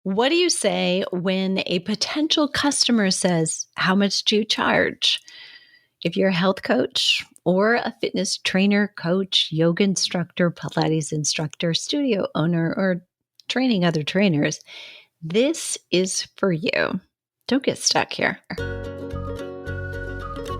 What do you say when a potential customer says, "How much do you charge?" If you're a health coach or a fitness trainer, coach, yoga instructor, Pilates instructor, studio owner, or training other trainers, this is for you. Don't get stuck here.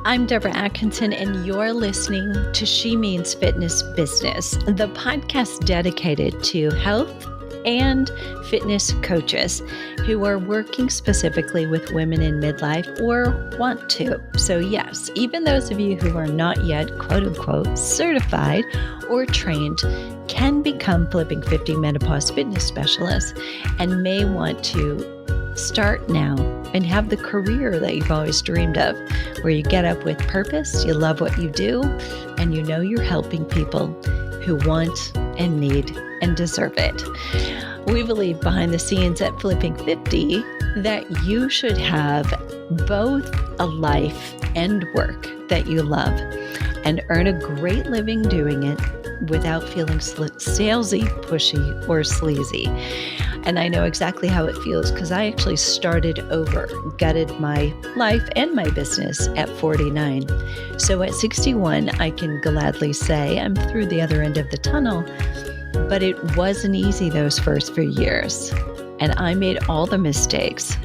I'm Deborah Atkinson, and you're listening to She Means Fitness Business, the podcast dedicated to health and fitness coaches who are working specifically with women in midlife or want to. So yes, even those of you who are not yet quote unquote certified or trained can become Flipping 50 Menopause Fitness Specialists and may want to start now and have the career that you've always dreamed of, where you get up with purpose, you love what you do, and you know you're helping people who want and need and deserve it. We believe behind the scenes at Flipping 50 that you should have both a life and work that you love and earn a great living doing it without feeling salesy, pushy, or sleazy. And I know exactly how it feels because I actually started over, gutted my life and my business at 49. So at 61, I can gladly say I'm through the other end of the tunnel, but it wasn't easy those first few years. And I made all the mistakes,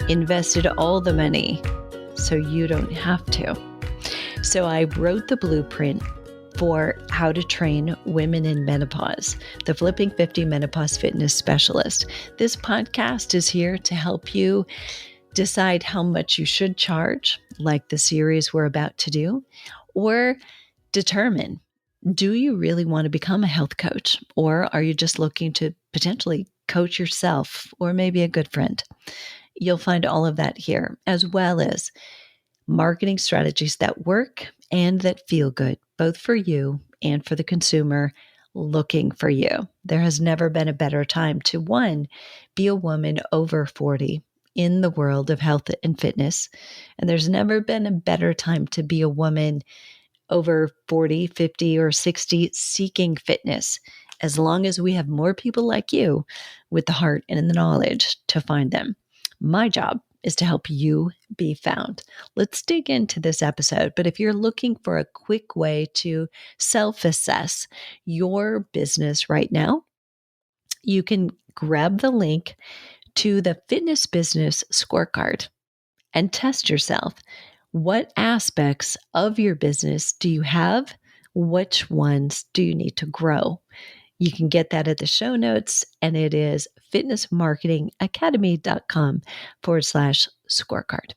invested all the money, so you don't have to. So I wrote the blueprint for how to train women in menopause, the Flipping 50 Menopause Fitness Specialist. This podcast is here to help you decide how much you should charge, like the series we're about to do, or determine, do you really want to become a health coach, or are you just looking to potentially coach yourself or maybe a good friend? You'll find all of that here, as well as marketing strategies that work and that feel good, both for you and for the consumer looking for you. There has never been a better time to, one, be a woman over 40 in the world of health and fitness. And there's never been a better time to be a woman over 40, 50, or 60 seeking fitness, as long as we have more people like you with the heart and the knowledge to find them. My job is to help you be found. Let's dig into this episode. But if you're looking for a quick way to self-assess your business right now, you can grab the link to the Fitness Business Scorecard and test yourself. What aspects of your business do you have? Which ones do you need to grow? You can get that at the show notes, and it is fitnessmarketingacademy.com/scorecard.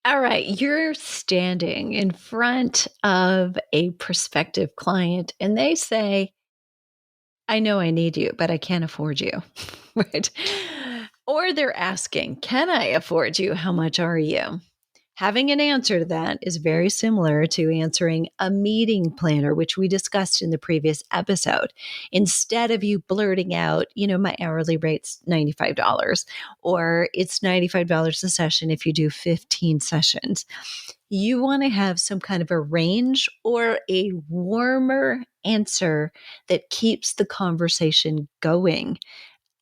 All right, you're standing in front of a prospective client, and they say, "I know I need you, but I can't afford you." Right? Or they're asking, "Can I afford you? How much are you?" Having an answer to that is very similar to answering a meeting planner, which we discussed in the previous episode. Instead of you blurting out, my hourly rate's $95, or it's $95 a session if you do 15 sessions. You want to have some kind of a range or a warmer answer that keeps the conversation going.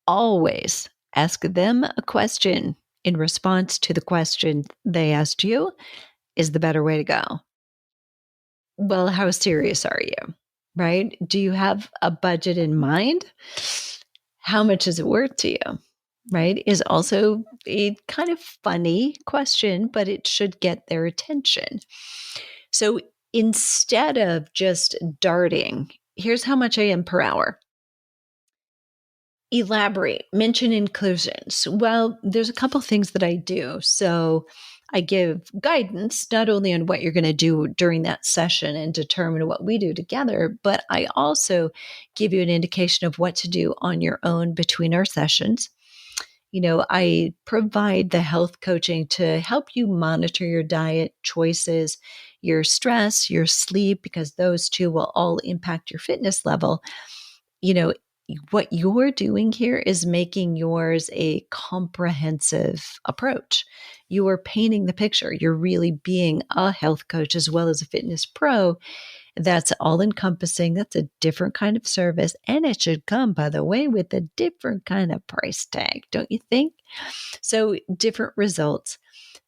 Always ask them a question in response to the question they asked you is the better way to go. Well, how serious are you? Right? Do you have a budget in mind? How much is it worth to you? Right? Is also a kind of funny question, but it should get their attention. So instead of just darting, here's how much I am per hour. Elaborate, mention inclusions. Well, there's a couple things that I do. So I give guidance not only on what you're going to do during that session and determine what we do together, but I also give you an indication of what to do on your own between our sessions. I provide the health coaching to help you monitor your diet choices, your stress, your sleep, because those two will all impact your fitness level. What you're doing here is making yours a comprehensive approach. You are painting the picture. You're really being a health coach as well as a fitness pro That's all encompassing. That's a different kind of service. And it should come, by the way, with a different kind of price tag, don't you think? So, different results.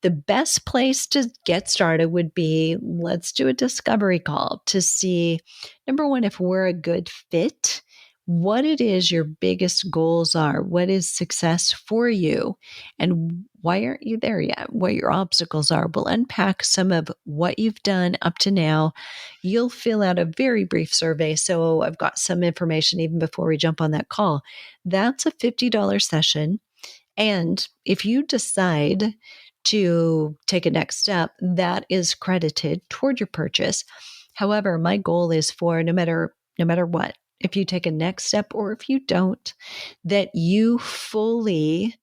The best place to get started would be, let's do a discovery call to see, number one, if we're a good fit, what it is your biggest goals are, what is success for you, and why aren't you there yet, what your obstacles are. We'll unpack some of what you've done up to now. You'll fill out a very brief survey. So I've got some information even before we jump on that call. That's a $50 session. And if you decide to take a next step, that is credited toward your purchase. However, my goal is for no matter what, if you take a next step or if you don't, that you fully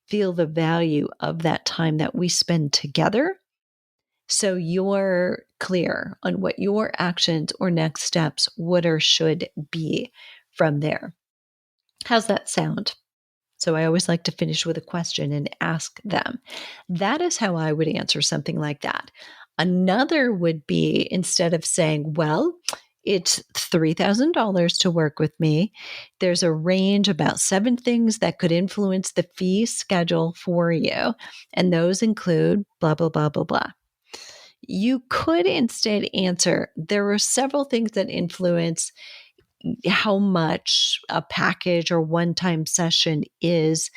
feel the value of that time that we spend together. So you're clear on what your actions or next steps would or should be from there. How's that sound? So I always like to finish with a question and ask them. That is how I would answer something like that. Another would be, instead of saying, well, it's $3,000 to work with me, there's a range about 7 things that could influence the fee schedule for you. And those include blah, blah, blah, blah, blah. You could instead answer, there are several things that influence how much a package or one-time session is,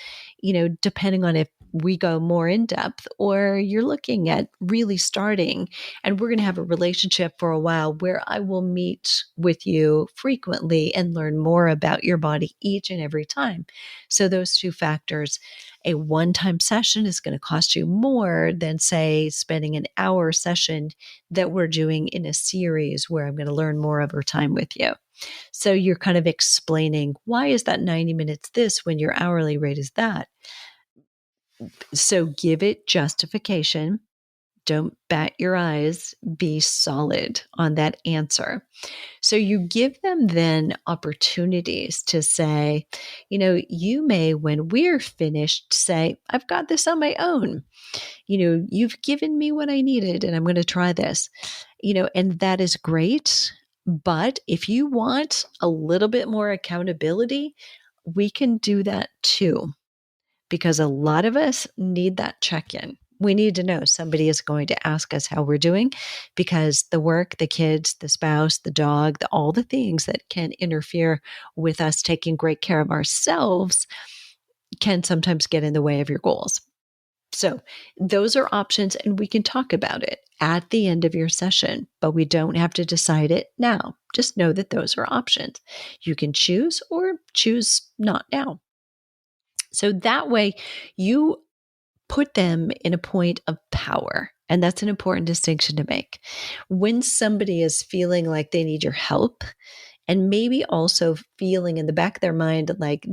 depending on if we go more in depth or you're looking at really starting, and we're going to have a relationship for a while where I will meet with you frequently and learn more about your body each and every time. So those two factors, a one-time session is going to cost you more than, say, spending an hour session that we're doing in a series where I'm going to learn more over time with you. So you're kind of explaining, why is that 90 minutes this when your hourly rate is that? So give it justification. Don't bat your eyes. Be solid on that answer. So you give them then opportunities to say, you may, when we're finished, say, I've got this on my own. You've given me what I needed and I'm going to try this, and that is great. But if you want a little bit more accountability, we can do that too, because a lot of us need that check-in. We need to know somebody is going to ask us how we're doing, because the work, the kids, the spouse, the dog, all the things that can interfere with us taking great care of ourselves can sometimes get in the way of your goals. So those are options, and we can talk about it at the end of your session, but we don't have to decide it now. Just know that those are options. You can choose or choose not now. So that way you put them in a point of power. And that's an important distinction to make. When somebody is feeling like they need your help, and maybe also feeling in the back of their mind like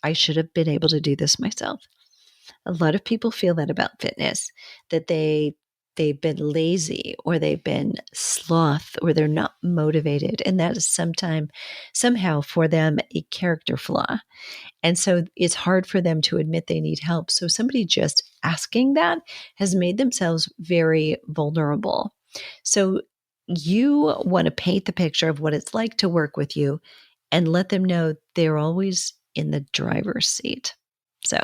I should have been able to do this myself. A lot of people feel that about fitness, that they've been lazy or they've been sloth or they're not motivated. And that is somehow for them a character flaw. And so it's hard for them to admit they need help. So somebody just asking that has made themselves very vulnerable. So you want to paint the picture of what it's like to work with you and let them know they're always in the driver's seat. So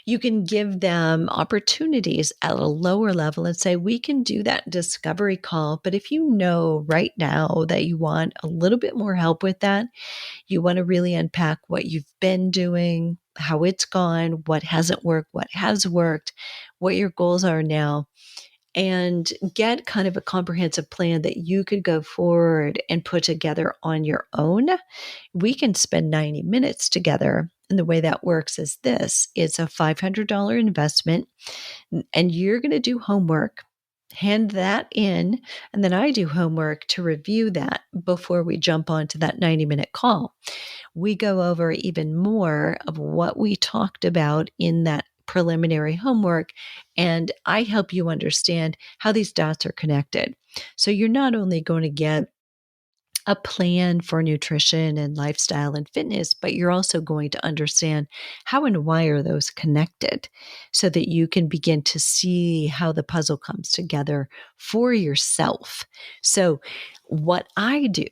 you can give them opportunities at a lower level and say, we can do that discovery call. But if you know right now that you want a little bit more help with that, you want to really unpack what you've been doing, how it's gone, what hasn't worked, what has worked, what your goals are now, and get kind of a comprehensive plan that you could go forward and put together on your own. We can spend 90 minutes together. And the way that works is this: it's a $500 investment, and you're going to do homework, hand that in, and then I do homework to review that before we jump onto that 90-minute call. We go over even more of what we talked about in that preliminary homework, and I help you understand how these dots are connected. So you're not only going to get a plan for nutrition and lifestyle and fitness, but you're also going to understand how and why are those connected so that you can begin to see how the puzzle comes together for yourself. So what I do,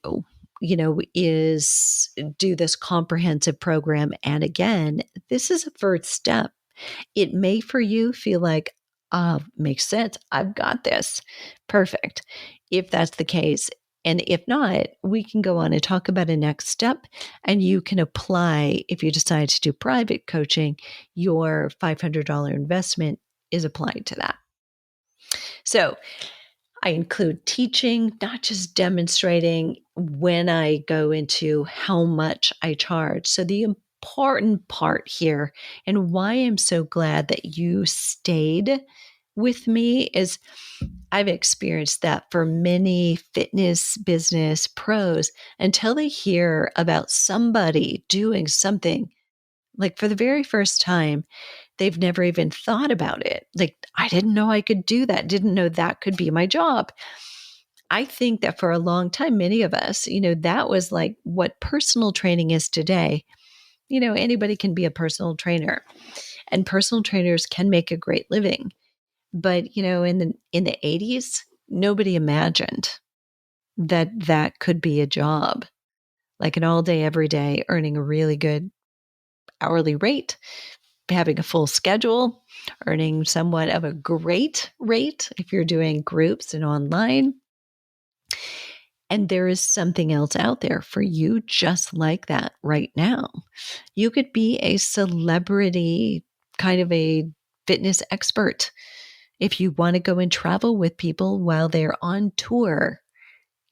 is do this comprehensive program. And again, this is a first step. It may for you feel like, makes sense. I've got this. Perfect. If that's the case. And if not, we can go on and talk about a next step. And you can apply, if you decide to do private coaching, your $500 investment is applied to that. So I include teaching, not just demonstrating when I go into how much I charge. So the important part here and why I'm so glad that you stayed with me is I've experienced that for many fitness business pros, until they hear about somebody doing something like for the very first time, they've never even thought about it. Like, I didn't know I could do that, didn't know that could be my job. I think that for a long time, many of us, that was like what personal training is today. Anybody can be a personal trainer, and personal trainers can make a great living. But, in the 80s, nobody imagined that that could be a job, like an all day, every day, earning a really good hourly rate, having a full schedule, earning somewhat of a great rate if you're doing groups and online. And there is something else out there for you just like that right now. You could be a celebrity, kind of a fitness expert. If you want to go and travel with people while they're on tour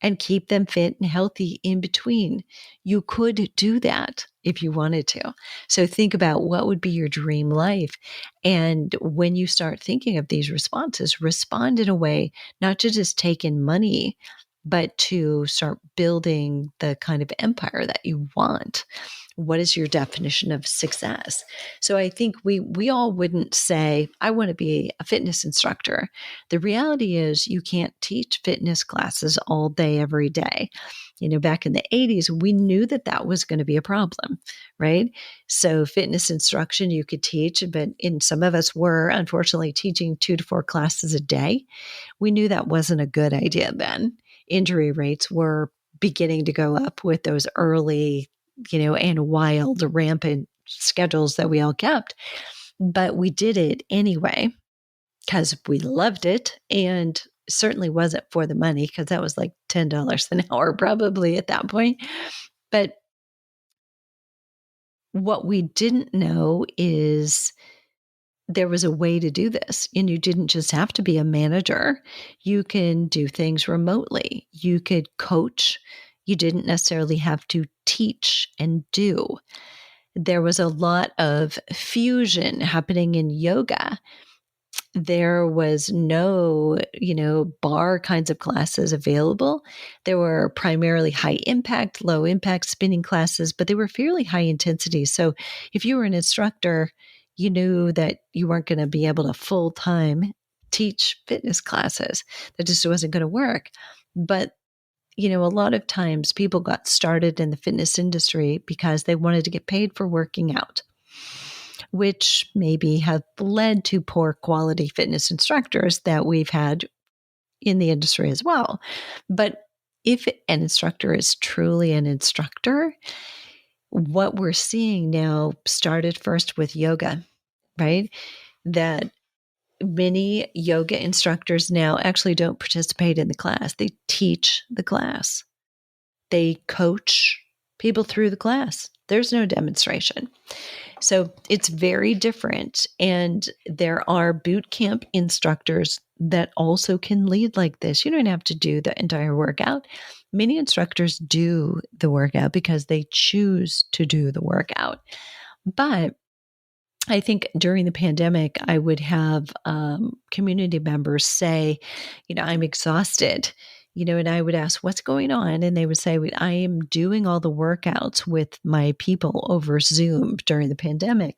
and keep them fit and healthy in between, you could do that if you wanted to. So think about what would be your dream life. And when you start thinking of these responses, respond in a way not to just take in money, but to start building the kind of empire that you want. What is your definition of success? So I think we all wouldn't say, I want to be a fitness instructor. The reality is you can't teach fitness classes all day, every day. Back in the 80s, we knew that that was going to be a problem, right? So fitness instruction you could teach, but some of us were unfortunately teaching 2 to 4 classes a day. We knew that wasn't a good idea then. Injury rates were beginning to go up with those early and wild, rampant schedules that we all kept. But we did it anyway because we loved it, and certainly wasn't for the money, because that was like $10 an hour probably at that point. But what we didn't know is there was a way to do this, and you didn't just have to be a manager. You can do things remotely. You could coach. You didn't necessarily have to teach and do. There was a lot of fusion happening in yoga. There was no, bar kinds of classes available. There were primarily high impact, low impact spinning classes, but they were fairly high intensity. So if you were an instructor, you knew that you weren't going to be able to full time teach fitness classes. That just wasn't going to work. But a lot of times people got started in the fitness industry because they wanted to get paid for working out, which maybe have led to poor quality fitness instructors that we've had in the industry as well. But if an instructor is truly an instructor, what we're seeing now started first with yoga, right? That many yoga instructors now actually don't participate in the class. They teach the class. They coach people through the class. There's no demonstration. So it's very different. And there are boot camp instructors that also can lead like this. You don't have to do the entire workout. Many instructors do the workout because they choose to do the workout. But I think during the pandemic, I would have community members say, I'm exhausted, and I would ask, what's going on? And they would say, I am doing all the workouts with my people over Zoom during the pandemic.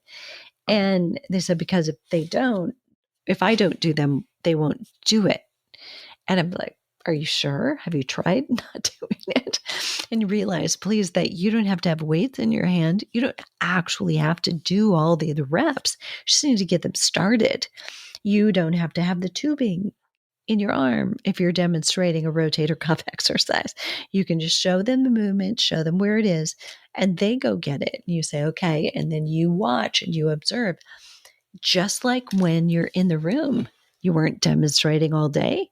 And they said, because if I don't do them, they won't do it. And I'm like, are you sure? Have you tried not doing it? And realize, please, that you don't have to have weights in your hand. You don't actually have to do all the reps. You just need to get them started. You don't have to have the tubing in your arm if you're demonstrating a rotator cuff exercise. You can just show them the movement, show them where it is, and they go get it. You say, okay, and then you watch and you observe. Just like when you're in the room, you weren't demonstrating all day,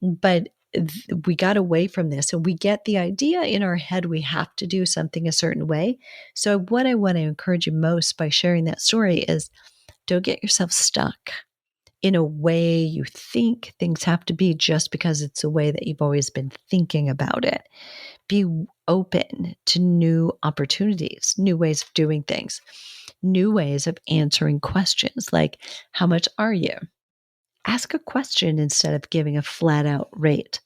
but we got away from this and we get the idea in our head we have to do something a certain way. So what I want to encourage you most by sharing that story is don't get yourself stuck in a way you think things have to be just because it's a way that you've always been thinking about it. Be open to new opportunities, new ways of doing things, new ways of answering questions like, how much are you? Ask a question instead of giving a flat out rate.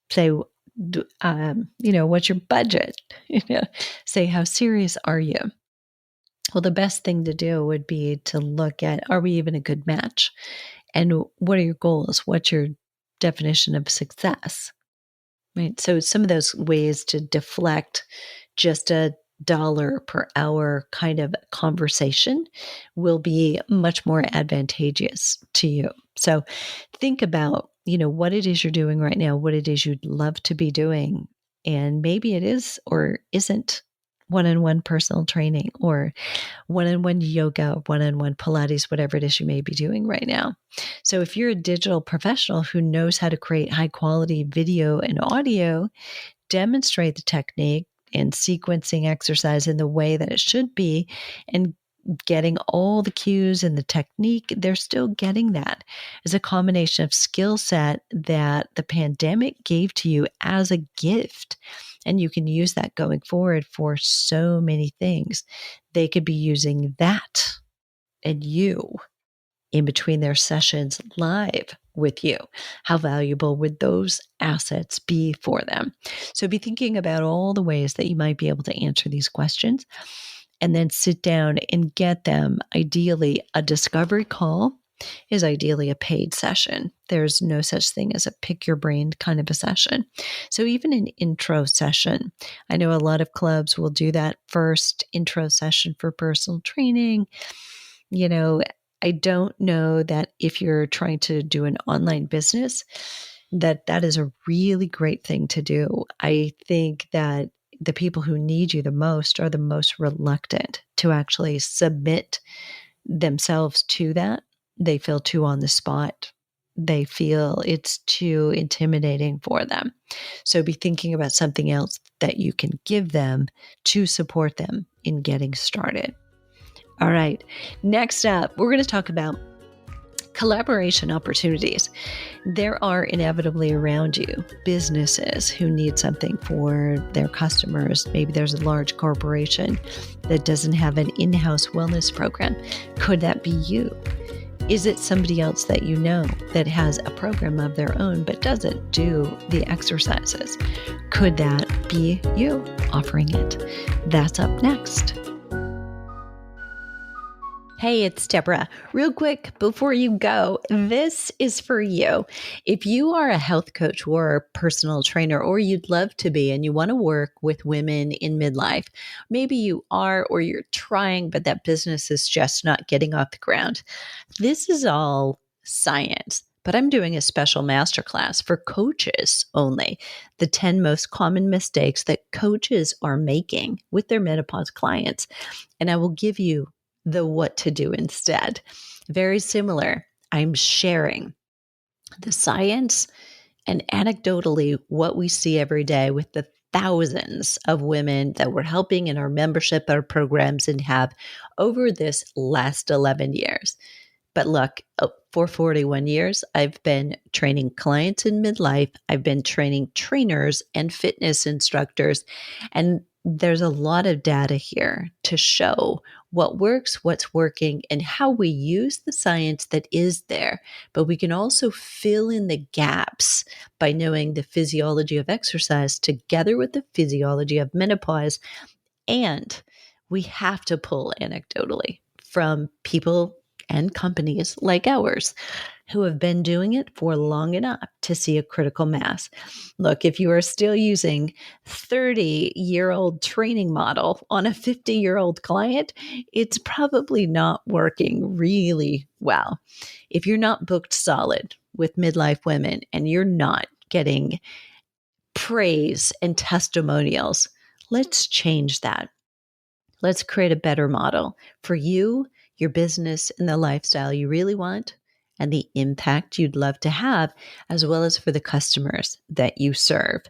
Say, what's your budget? Say, how serious are you? Well, the best thing to do would be to look at, are we even a good match? And what are your goals? What's your definition of success? Right. So some of those ways to deflect just $1 per hour kind of conversation will be much more advantageous to you. So think about, what it is you're doing right now, what it is you'd love to be doing. And maybe it is or isn't one-on-one personal training or one-on-one yoga, one-on-one Pilates, whatever it is you may be doing right now. So if you're a digital professional who knows how to create high quality video and audio, demonstrate the technique and sequencing exercise in the way that it should be and getting all the cues and the technique, they're still getting that as a combination of skill set that the pandemic gave to you as a gift. And you can use that going forward for so many things. They could be using that and you in between their sessions live with you. How valuable would those assets be for them? So be thinking about all the ways that you might be able to answer these questions and then sit down and get them. Ideally, a discovery call is ideally a paid session. There's no such thing as a pick your brain kind of a session. So even an intro session, I know a lot of clubs will do that first intro session for personal training. I don't know that if you're trying to do an online business, that is a really great thing to do. I think that the people who need you the most are the most reluctant to actually submit themselves to that. They feel too on the spot. They feel it's too intimidating for them. So be thinking about something else that you can give them to support them in getting started. All right. Next up, we're going to talk about collaboration opportunities. There are inevitably around you businesses who need something for their customers. Maybe there's a large corporation that doesn't have an in-house wellness program. Could that be you? Is it somebody else that you know that has a program of their own but doesn't do the exercises? Could that be you offering it? That's up next. Hey, it's Deborah. Real quick, before you go, this is for you. If you are a health coach or a personal trainer, or you'd love to be, and you want to work with women in midlife, maybe you are, or you're trying, but that business is just not getting off the ground. This is all science, but I'm doing a special masterclass for coaches only. The 10 most common mistakes that coaches are making with their menopause clients. And I will give you the what to do instead. Very similar. I'm sharing the science and anecdotally what we see every day with the thousands of women that we're helping in our membership, our programs, and have over this last 11 years. But look, for 41 years, I've been training clients in midlife. I've been training trainers and fitness instructors. And there's a lot of data here to show what works, what's working, and how we use the science that is there. But we can also fill in the gaps by knowing the physiology of exercise together with the physiology of menopause. And we have to pull anecdotally from people and companies like ours. who have been doing it for long enough to see a critical mass. Look, if you are still using 30-year-old training model on a 50-year-old client, it's probably not working really well. If you're not booked solid with midlife women and you're not getting praise and testimonials, let's change that. Let's create a better model for you, your business, and the lifestyle you really want, and the impact you'd love to have, as well as for the customers that you serve.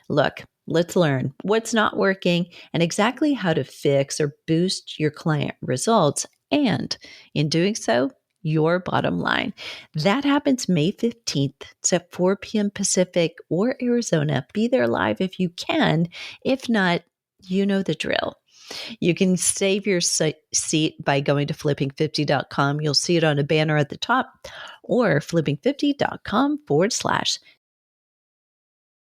Look, let's learn what's not working and exactly how to fix or boost your client results. And in doing so, your bottom line. That happens May 15th. It's at 4 p.m. Pacific or Arizona. Be there live if you can. If not, you know the drill. You can save your seat by going to flipping50.com. You'll see it on a banner at the top, or flipping50.com/.